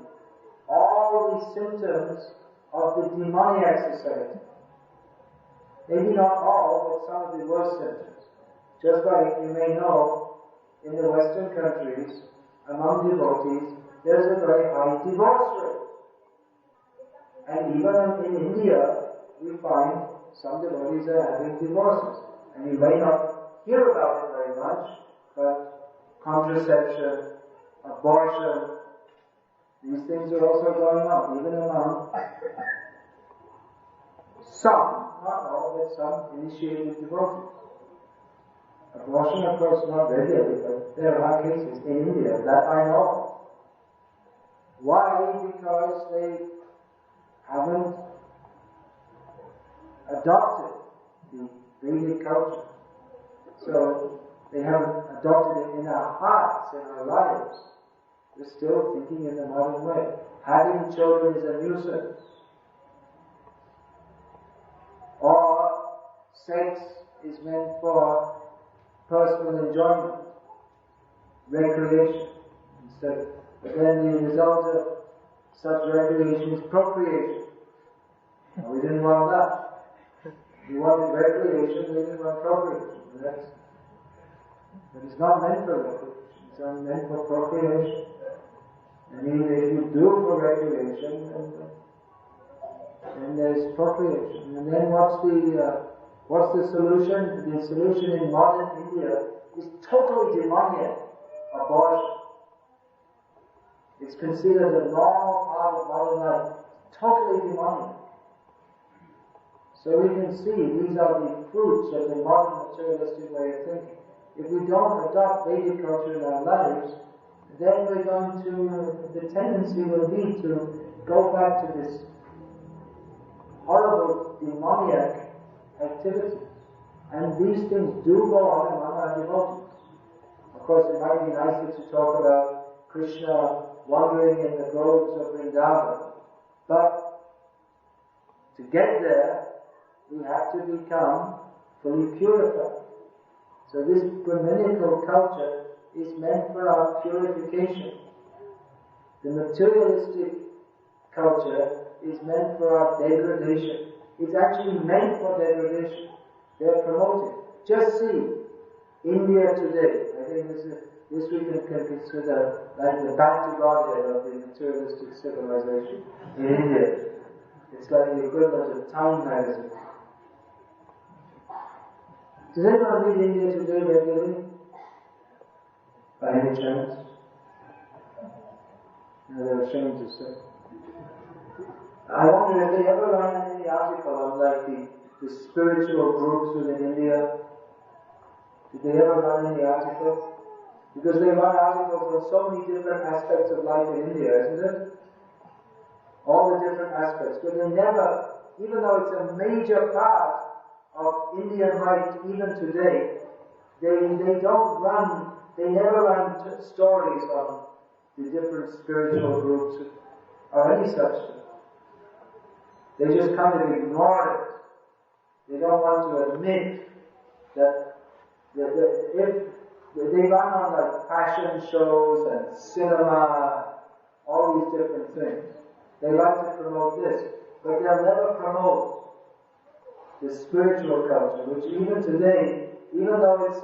all the symptoms of the demoniac society. Maybe not all, but some of the worst symptoms. Just like you may know, in the Western countries, among devotees, there's a very high divorce rate. And even in India, we find some devotees are having divorces. And you may not hear about it very much, but contraception, abortion, these things are also going on, even among some, not all, but some initiated devotees. Abortion, of course, not regularly, but there are cases in India that I know. Why? Because they haven't adopted the Vedic culture. So they haven't adopted it in our hearts, in our lives. We're still thinking in the modern way. Having children is a nuisance. Or sex is meant for personal enjoyment, recreation, instead. But then the result of such recreation is procreation. And we didn't want that. We wanted recreation, we didn't want procreation. But it's not meant for recreation, it's only meant for procreation. And if you do for recreation, then there's procreation. And then what's the solution? The solution in modern India is totally demoniac: abortion. It's considered a normal part of modern life. Totally demoniac. So we can see these are the fruits of the modern materialistic way of thinking. If we don't adopt Vedic culture in our lives, then we're going to, the tendency will be to go back to this horrible demoniac activity. And these things do go on among our devotees. Of course, it might be nicer to talk about Krishna wandering in the groves of Vrindavan, but to get there, we have to become fully purified. So this Brahminical culture is meant for our purification. The materialistic culture is meant for our degradation. It's actually meant for degradation. They're promoted. Just see, India today, I think this we can consider like the back to Godhead of the materialistic civilization in India. It's like the equivalent of Time magazine. Does anyone read India today regularly? By any chance? No, they're ashamed to say. I wonder if they ever run any article on like the spiritual groups within India. Did they ever run any article? Because they run articles on so many different aspects of life in India, isn't it? All the different aspects. But they never, even though it's a major part of Indian life even today, they never run stories on the different spiritual groups or any such thing. They just kind of ignore it. They don't want to admit that if they run on like fashion shows and cinema, all these different things. They like to promote this, but they'll never promote the spiritual culture, which even today, even though it's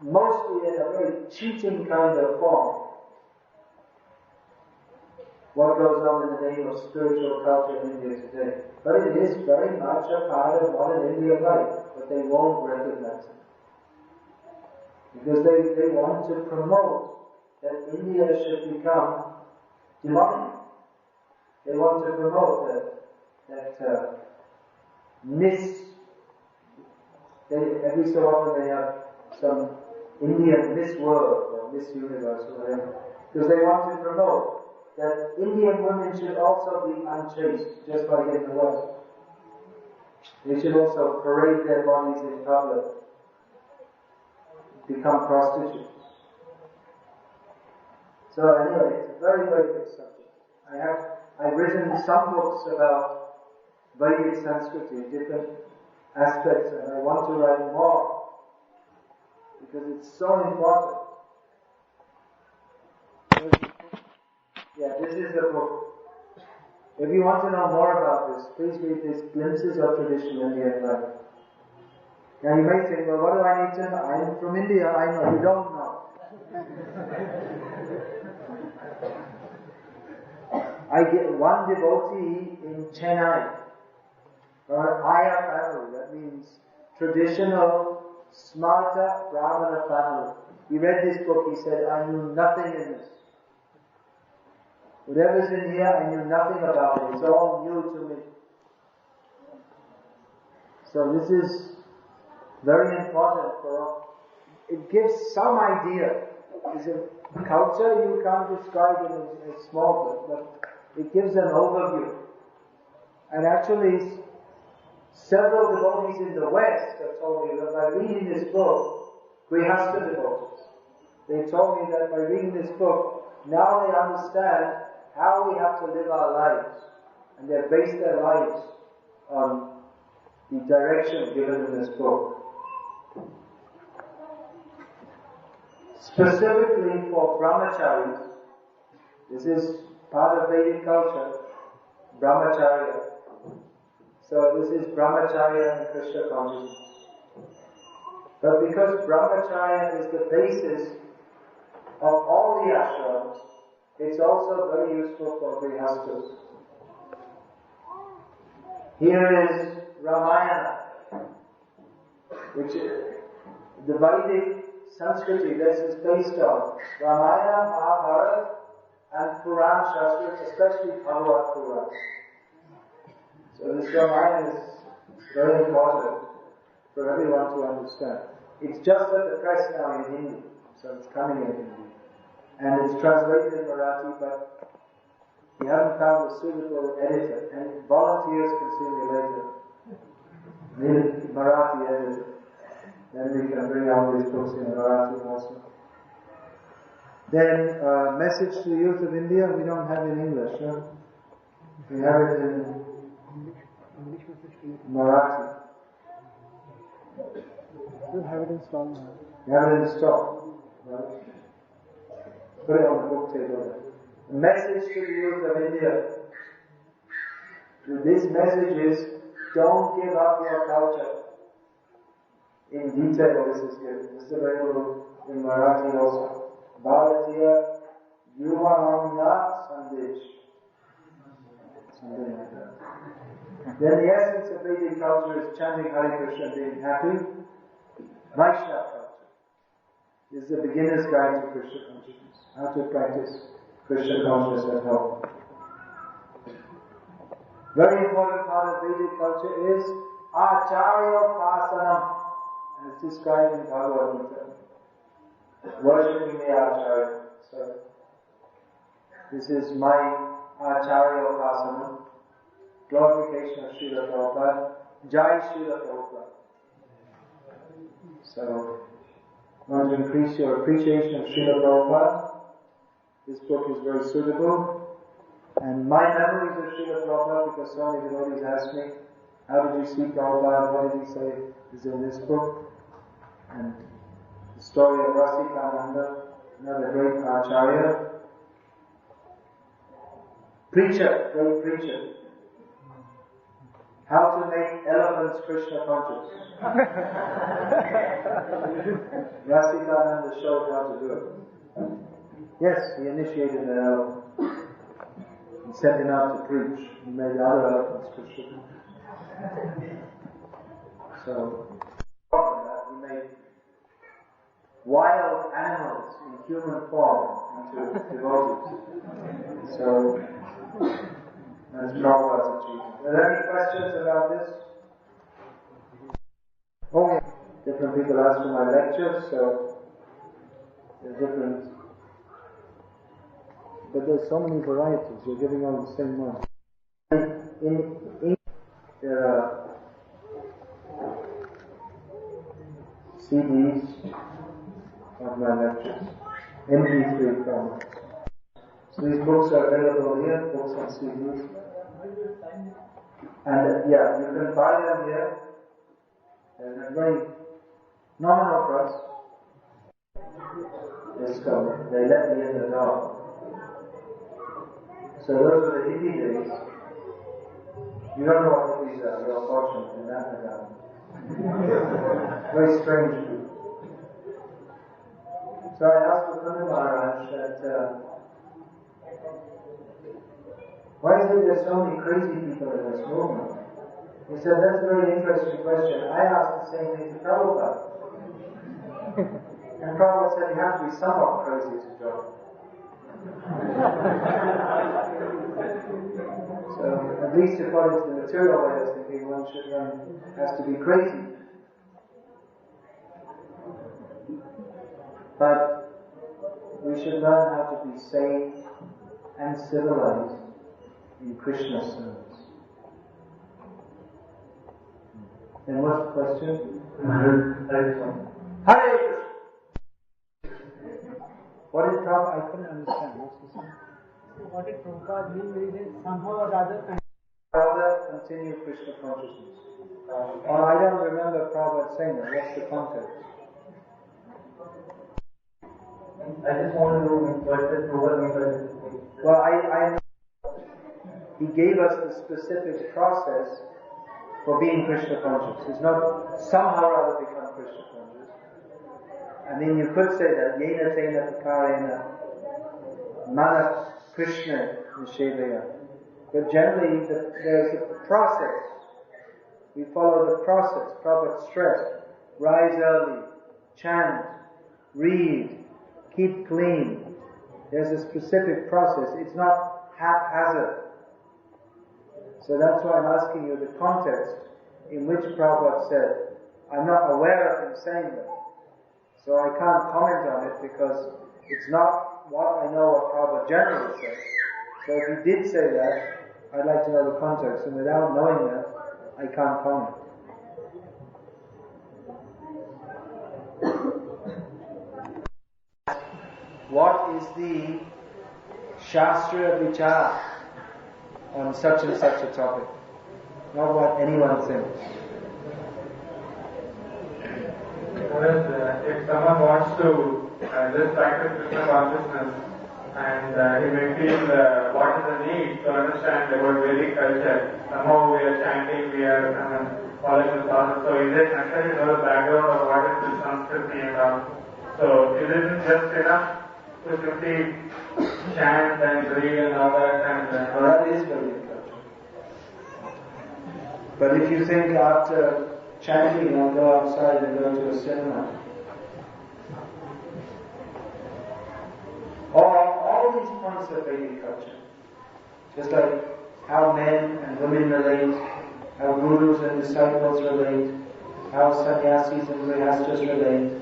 mostly in a very cheating kind of form, what goes on in the name of spiritual culture in India today. But it is very much a part of modern Indian life, but they won't recognize it. Because they want to promote that India should become demonic. They want to promote that every so often they have some Indian Miss World or Miss Universe or whatever. Because they want to promote that Indian women should also be unchaste, just like in the West. They should also parade their bodies in public, become prostitutes. So anyway, it's a very, very big subject. I've written some books about Vedic Sanskriti, different aspects, and I want to write more because it's so important. Yeah, this is the book. If you want to know more about this, please read this Glimpses of Traditional Indian Life. Now you may think, well, what do I need to know? I'm from India, I know. You don't know. I get one devotee in Chennai from an Aya family. That means traditional Smarta Brahmana family. He read this book, he said, I knew nothing in this. Whatever's in here, I knew nothing about it. It's all new to me. So this is very important for us. It gives some idea. It's a culture you can't describe in a small book, but it gives an overview. And actually, several devotees in the West have told me that by reading this book, Grihastha devotees, they told me that by reading this book, now they understand how we have to live our lives, and they base their lives on the direction given in this book. Specifically for brahmacharis, this is part of Vedic culture, brahmacharya. So this is brahmacharya and Krishna consciousness. But because brahmacharya is the basis of all the ashrams, it's also very useful for grihasthas. Here is Ramayana, which the Vedic Sanskriti this is based on. Ramayana, Mahabharata, and Puran Shastra, especially Bhagavad Puran. So this Ramayana is very important for everyone to understand. It's just at the press now in Hindi, so it's coming in Hindi. And it's translated in Marathi, but we haven't found a suitable editor, and volunteers can see me later. Need a Marathi editor. Then we can bring out these books in Marathi also. Then, message to the youth of India, we don't have in English, huh? We have it in Marathi. You have it installed now. We have it installed. Right? Put it on the book table. Message to the youth of India. This message is, don't give up your culture. In detail this is given. This is available in Marathi also. Bharatiya Yuvanamna Sandesh. Something like that. Then the essence of Vedic culture is chanting Hare Krishna, being happy. Vaishnava culture is the beginner's guide to Krishna consciousness. How to practice Krishna consciousness at home. Very important part of Vedic culture is Acharya Pasanam, as described in Bhagavad Gita. Worshipping the Acharya. So, this is my Acharya Pasanam. Glorification of Srila Prabhupada. Jai Srila Prabhupada. So, want to increase your appreciation of Srila Prabhupada. This book is very suitable. And my memories of Srila Prabhupada, because so many devotees ask me, how did you see Prabhupada, what did he say, is in this book. And the story of Rasikananda, another great Acharya, preacher, great preacher. How to make elephants Krishna conscious. Rasikananda showed how to do it. Yes, he initiated an elephant. He sent him out to preach. He made the other elephants Krishna. So, he made wild animals in human form into devotees. So, that's Prabhupada's achievement. Are there any questions about this? Okay. Different people ask for my lectures, so they're different. But there's so many varieties, you're giving all the same one. In there are CDs of my lectures, mp3 formats. So these books are available here, books on CDs. And yeah, you can buy them here. There's a very nominal price. They let me in the door. So those were the hippie days. You don't know what hippies are, you're fortunate in that regard. Very strange group. So I asked the Kundu Maharaj that why is it there's so many crazy people in this movement? He said, that's a very interesting question. I asked the same thing to Prabhupada. And Prabhupada said, you have to be somewhat crazy to join. So, at least according to the material way of thinking, one has to be crazy. But we should learn how to be safe and civilized in Krishna's service. And what's the question? Hare Krishna! What did Prabhupada? I couldn't understand. What's the saying? What did Prabhupada mean? They somehow or other Continue Krishna consciousness. I don't remember Prabhupada saying that. What's the context? I just want to know what does Prabhupada mean by this. Well, I know he gave us the specific process for being Krishna conscious. It's not somehow or other become Krishna conscious. I mean, you could say that yena tena pakarena mana Krishna nishevaya. But generally, there's a process. We follow the process. Prabhupada stressed. Rise early, chant, read, keep clean. There's a specific process. It's not haphazard. So that's why I'm asking you the context in which Prabhupada said. I'm not aware of him saying that. So I can't comment on it because it's not what I know what Prabhupada generally says. So if he did say that, I'd like to know the context, and without knowing that, I can't comment. What is the Shastriya Vichar on such and such a topic? Not what anyone thinks. If someone wants to just practice Krishna consciousness and he may feel what is the need to understand about Vedic culture, somehow we are chanting, we are following the process, so is it necessary to know the background of what is the Sanskriti and all? So is it just enough to simply chant and read and all that? That is Vedic culture. But if you think after chanting I'll go outside and go to a cinema, all these points of Vedic culture, just like how men and women relate, how gurus and disciples relate, how sannyasis and grihastas relate,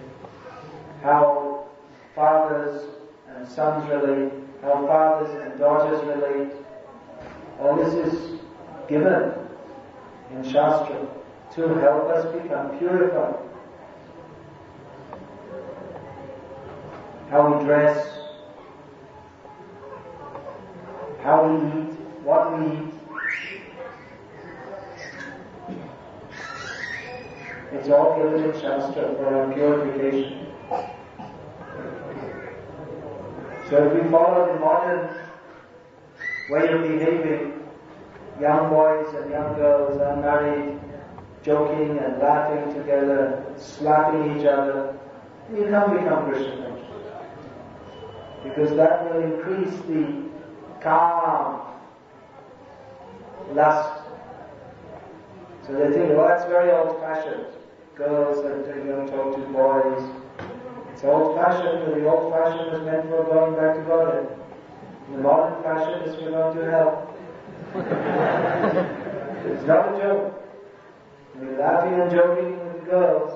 how fathers and sons relate, how fathers and daughters relate. All this is given in Shastra to help us become purified. How we dress, how we eat, what we eat. It's all given in Shastra for our purification. So if we follow the modern way of behaving, young boys and young girls unmarried, joking and laughing together, slapping each other, you can't become Krishna conscious. Because that will increase the calm, lust. So they think, well, that's very old-fashioned. Girls that don't talk to boys. It's old-fashioned, but the old fashion is meant for going back to Godhead. The modern fashion is for going to hell. It's not a joke. You're laughing and joking with the girls,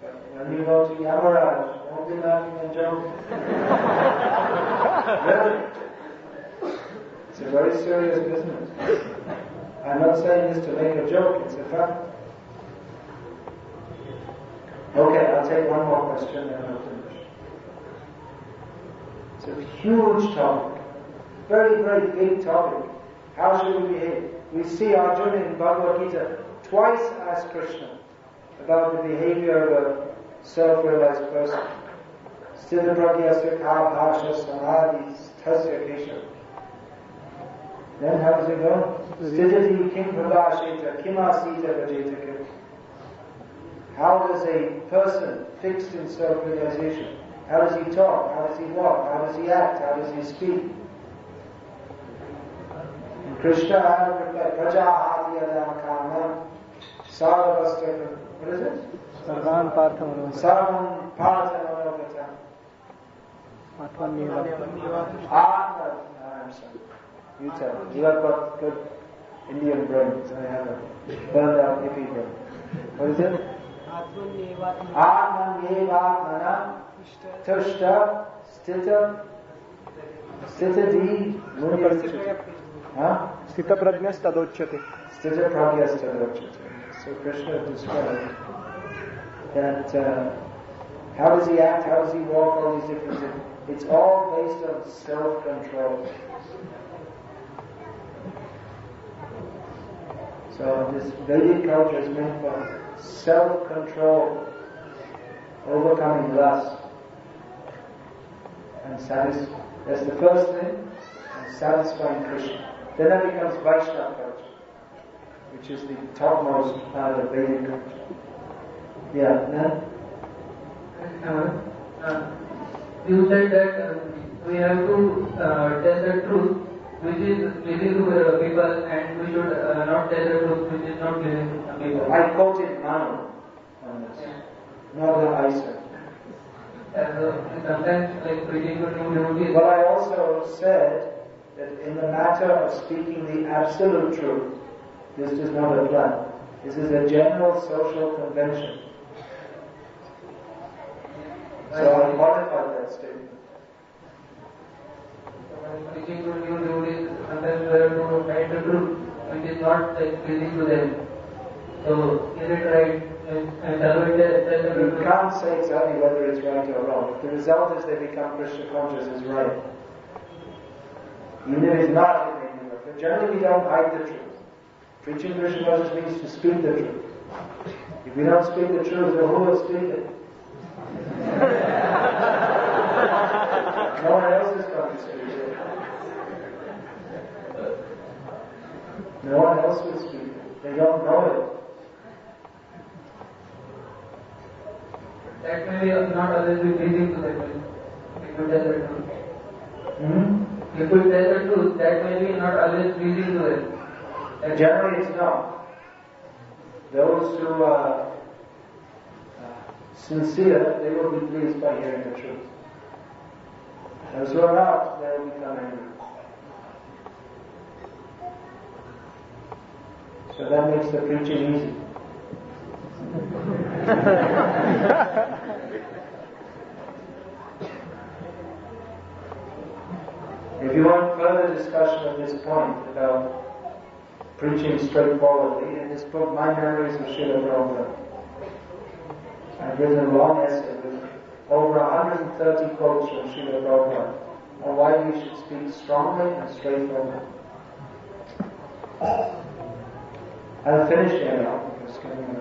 but when you go to Yamaraj, don't be laughing and joking. Really? It's a very serious business. I'm not saying this to make a joke, it's a fact. Okay, I'll take one more question and I'll finish. It's a huge topic. Very, very big topic. How should we behave? We see Arjuna in Bhagavad Gita twice ask Krishna about the behavior of a self-realized person. Sthita pragyasya ka bhasha samadhi tasya kesha. Then how does it go? Sthitati kim prabhasheta kim asita vajeta kim. How does a person fixed in self-realization, how does he talk, how does he walk, how does he act, how does he speak? And Krishna replied, Prajahati yadam kamam sarvastakam. What is it? Sarvan partha manogata. Sarvan partha manogata. Atmanyeva. I'm sorry. You tell me. You have got good Indian brains. I have a burned out hippie brain. What is it? Atmanyevatmana tushta stita stitadi munyarchita. Sthita prajnas tadochyate. Stita prajnas tadochyate. So Krishna described that how does he act, how does he walk, all these different things. It's all based on self-control. So this Vedic culture is meant for self-control, overcoming lust, and that's the first thing, and satisfying Krishna. Then that becomes Vaishnava culture, which is the topmost part of Vedic culture. Yeah, then? You said that we have to tell the truth which is pleasing to people, and we should not tell the truth which is not pleasing to people. I quoted Manu on this, not that I said. Sometimes, like preaching to new devotees. But I also said that in the matter of speaking the absolute truth, this does not apply. This is a general social convention. So I modified that statement. Preaching to new devotees, sometimes we have to find the truth which is not like pleasing to them. So is it right? You can't say exactly whether it's right or wrong. If the result is they become Krishna conscious, it's right. Even if it's not, it may be right. But generally we don't hide the truth. Preaching Krishna conscious means to speak the truth. If we don't speak the truth, then who will speak it? No one else is going to speak it. No one else will speak it. They don't know it. That may not always be pleasing to them. If you tell the truth. If you tell the truth, that may be not always pleasing to them. Generally it's not. Those who are sincere, they will be pleased by hearing the truth. Those who are not, they will become angry. So that makes the preaching easy. If you want further discussion of this point about preaching straightforwardly, in this book, My Memories of Srila Prabhupada, I've written a long essay with over 130 quotes from Srila Prabhupada, or why we should speak strongly and straightforwardly. I'll finish there now, because it's getting